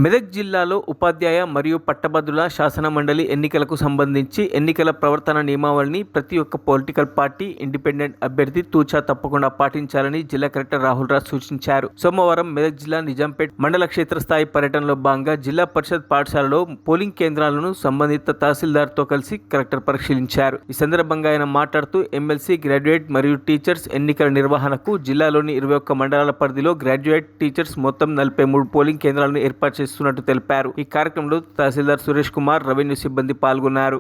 మెదక్ జిల్లాలో ఉపాధ్యాయ మరియు పట్టభద్రుల శాసన మండలి ఎన్నికలకు సంబంధించి ఎన్నికల ప్రవర్తన నియమావళిని ప్రతి ఒక్క పొలిటికల్ పార్టీ ఇండిపెండెంట్ అభ్యర్థి తూచా తప్పకుండా పాటించాలని జిల్లా కలెక్టర్ రాహుల్ రాజ్ సూచించారు. సోమవారం మెదక్ జిల్లా నిజాంపేట్ మండల క్షేత్రస్థాయి పర్యటనలో భాగంగా జిల్లా పరిషత్ పాఠశాలలో పోలింగ్ కేంద్రాలను సంబంధిత తహసీల్దార్తో కలిసి కలెక్టర్ పరిశీలించారు. ఈ సందర్భంగా ఆయన మాట్లాడుతూ ఎమ్మెల్సీ, గ్రాడ్యుయేట్ మరియు టీచర్స్ ఎన్నికల నిర్వహణకు జిల్లాలోని 21 మండలాల పరిధిలో గ్రాడ్యుయేట్, టీచర్స్ మొత్తం 43 పోలింగ్ కేంద్రాలను ఏర్పాటు చేస్తున్నట్టు తెలిపారు. ఈ కార్యక్రమంలో తహసీల్దార్ సురేష్ కుమార్, రెవెన్యూ సిబ్బంది పాల్గొన్నారు.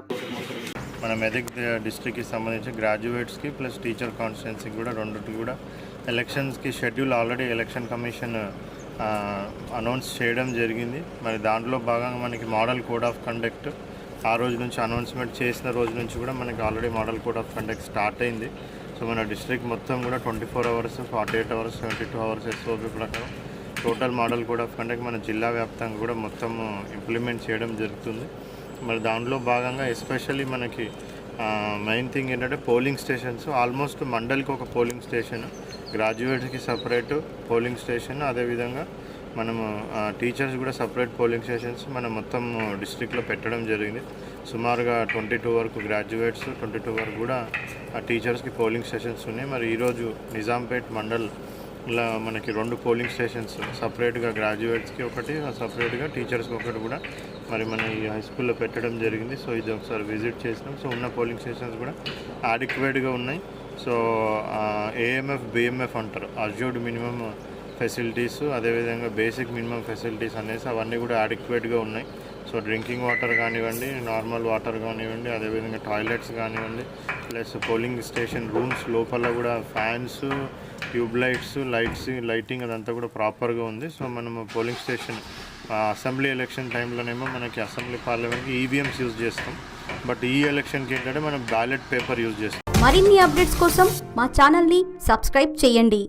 మన మెదక్ డిస్ట్రిక్ట్కి సంబంధించి గ్రాడ్యుయేట్స్కి ప్లస్ టీచర్ కాన్స్టిట్యున్సీకి కూడా రెండుకి కూడా ఎలక్షన్స్కి schedule already election commission announce చేయడం జరిగింది. మరి దాంట్లో భాగంగా మనకి మోడల్ కోడ్ ఆఫ్ కండక్ట్ ఆ రోజు నుంచి అనౌన్స్మెంట్ చేసిన రోజు నుంచి కూడా మనకి already model code of conduct start అయింది. సో మన డిస్ట్రిక్ట్ మొత్తం కూడా 24 అవర్స్, 48 అవర్స్, 72 అవర్స్ ఎస్ఓపి ప్రకారం total model code of conduct మన జిల్లా వ్యాప్తంగా కూడా మొత్తం ఇంప్లిమెంట్ చేయడం జరుగుతుంది. మరి దాంట్లో భాగంగా ఎస్పెషల్లీ మనకి మెయిన్ థింగ్ ఏంటంటే పోలింగ్ స్టేషన్స్. ఆల్మోస్ట్ మండలికి ఒక పోలింగ్ స్టేషన్, గ్రాడ్యుయేట్స్కి సపరేట్ పోలింగ్ స్టేషన్, అదేవిధంగా మనము టీచర్స్ కూడా సపరేట్ పోలింగ్ స్టేషన్స్ మనం మొత్తం డిస్ట్రిక్ట్లో పెట్టడం జరిగింది. సుమారుగా 22 వరకు గ్రాడ్యుయేట్స్, 22 వరకు కూడా టీచర్స్కి పోలింగ్ స్టేషన్స్ ఉన్నాయి. మరి ఈరోజు నిజాంపేట్ మండల్ ఇలా మనకి 2 పోలింగ్ స్టేషన్స్ సపరేట్గా గ్రాడ్యుయేట్స్కి ఒకటి, సపరేట్గా టీచర్స్కి ఒకటి కూడా మరి మన ఈ హై స్కూల్లో పెట్టడం జరిగింది. సో ఇది ఒకసారి విజిట్ చేసినాం. సో ఉన్న పోలింగ్ స్టేషన్స్ కూడా అడిక్వేట్గా ఉన్నాయి. సో ఏఎంఎఫ్, బిఎంఎఫ్ అంటారు, అజ్యూర్డ్ మినిమం ఫెసిలిటీస్, అదేవిధంగా బేసిక్ మినిమం ఫెసిలిటీస్ అనేసి అవన్నీ కూడా అడిక్వేట్గా ఉన్నాయి. సో డ్రింకింగ్ వాటర్ కానివ్వండి, నార్మల్ వాటర్ కానివ్వండి, అదేవిధంగా టాయిలెట్స్ కానివ్వండి, ప్లస్ పోలింగ్ స్టేషన్ రూమ్స్ లోపల కూడా ఫ్యాన్స్, ట్యూబ్ లైట్స్, లైటింగ్ అదంతా కూడా ప్రాపర్గా ఉంది. సో మనము పోలింగ్ స్టేషన్ అసెంబ్లీ ఎలక్షన్ టైంలోనేమో మనకి అసెంబ్లీ పార్లమెంట్కి ఈవీఎంస్ యూజ్ చేస్తాం. బట్ ఈ ఎలక్షన్కి ఏంటంటే మనం బ్యాలెట్ పేపర్ యూజ్ చేస్తాం. మరిన్ని అప్డేట్స్ కోసం మా ఛానల్ని సబ్స్క్రైబ్ చేయండి.